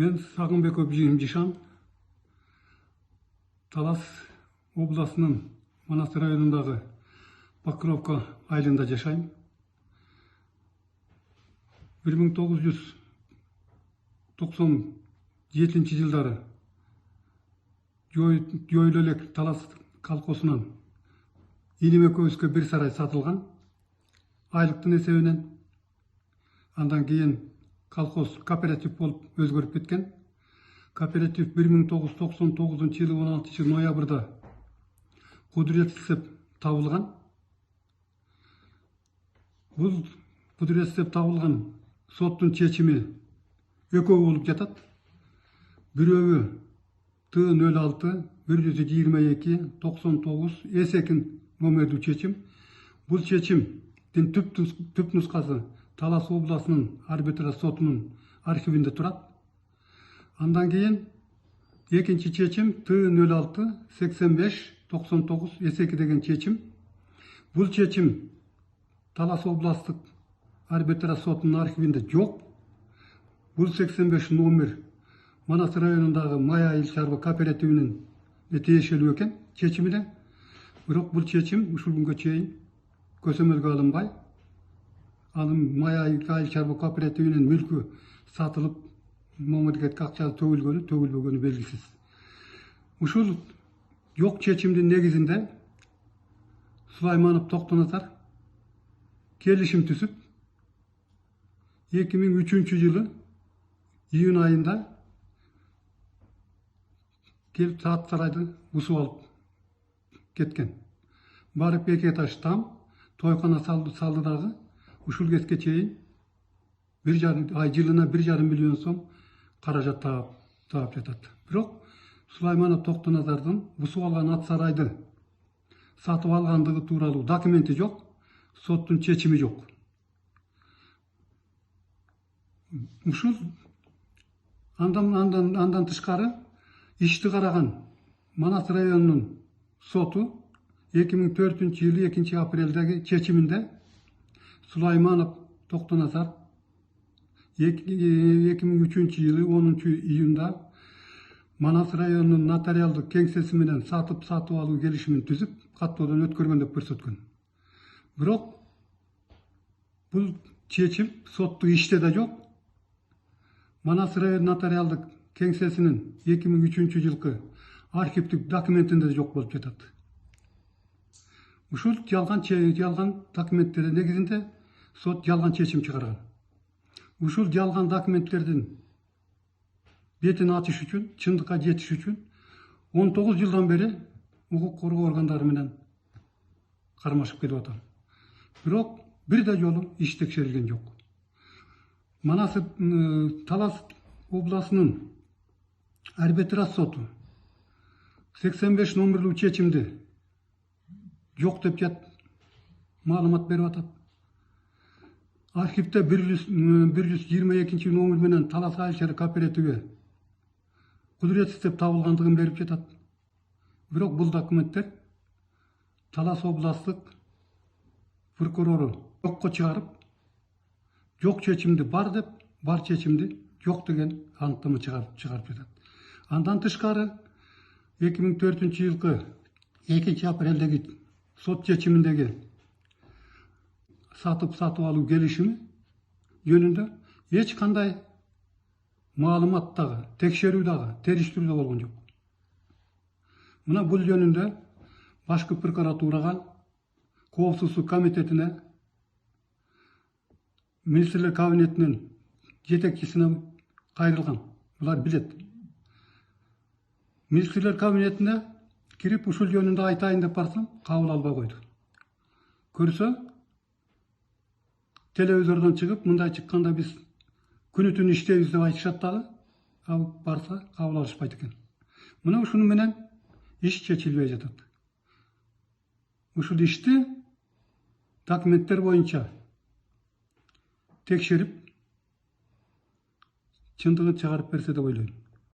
Мен Сагынбеков Жишан, Талас областының Манас районындағы Покровка айылында жашайм. 1997 жылдары жойылып элек Талас колхозунан иним экөөбүзгө бир сарай сатылган. Айлыктын эсебинен. Андан кийин колхоз кооператив болуп өзгөрүп кеткен. Кооператив 1999 жылы 16 ноябрда кудуретсиз табылган. Бул кудуретсиз табылган соттун чечими экөө болуп жатат. Бирөөгө Т06 122 99 С2 номердүү чечим. Бул чечимдин түп нускасы Талас областынын арбитраж сотунун архивинде турат. Андан кийин экинчи чечим Т06 85 99 С2 деген чечим. Бул чечим Талас областтык арбитраж сотунун архивинде жок. Бул 85 номер Манас районундагы Май айыл чарба кооперативинин тиешелүү экен чечимине. Бирок бул чечим ушул күнгө чейин көзөмөлгө алынбай, анын Май айыл чарба кооперативинин мүлкү сатылып, мамлекетке акча төгүлбөгөнү белгисиз. Ушул жок чечимдин негизинде Сулайманов Токтоназар келишим түзүп 2003 жылы июнь айында келип сарайды бусуп алып кеткен. Барып эки этаж там тойкана салды дагы. Ушул кезге чейин жылына 1,5 миллион сом каражат таап жатат. Бирок Сулайманов Токтоназардын бусуп алган ат сарайды сатып алгандыгы тууралуу документи жок, соттун чечими жок. Ушул андан тышкары ишти караган Манас районунун соту 2004 жылы 2 апрелдеги чечиминде Сулайманов Токтоназар 2003 жылы 10 июнда Манас районунун нотариалдык кеңсеси менен сатып алуу келишимин түзүп, каттоодон өткөргөн деп көрсөткөн. Бирок бул чечим соттук иште да жок. Манас район нотариалдык кеңсесинин 2003 жылкы архивдик документинде да жок болуп жатат. Ушул жалган документтердин негизинде сот жалган чечим чыгарган. Ушул жалган документтердин бетин ачыш үчүн, чындыкка жетиш үчүн 19 жылдан бери укук коргоо органдары менен кармашып келип атам. Бирок бир да жолу иш текшерилген жок. Манас Талас областынын арбитраж соту 85 номерлүү чечимди жок деп маалымат берип атат. Архивде 122 номер менен Талас айыл чарба кооперативи кудуретсиз деп табылгандыгын берип жатат. Бирок бул документтер Талас областтык прокурору жокко чыгарып, жок чечимди бар деп, бар чечимди жок деген аныктама чыгарып жатат. Андан тышкары 2004 жылкы 2 апрелдеги сот чечиминдеги сатып алуу келишими жөнүндө эч кандай маалымат дагы, текшерүү дагы, териштирүү да болгон жок. Мына бул жөнүндө башкы прокуратурага, коопсуздук комитетине, министрлер кабинетинин жетекчисине кайрылган. Булар билет. Министрлер кабинетине кирип ушул жөнүндө айтайын деп барсам, кабыл албай койду. Көрсө, телевизордон чыгып, мындай чыкканда биз күнү түнү иштейбиз деп айтышат дагы, барса кабыл алышпайт экен. Мына ушуну менен иш чечилбей жатат. Ушул ишти документтер боюнча текшерип, чындыгын чыгарып берсе деп ойлойм.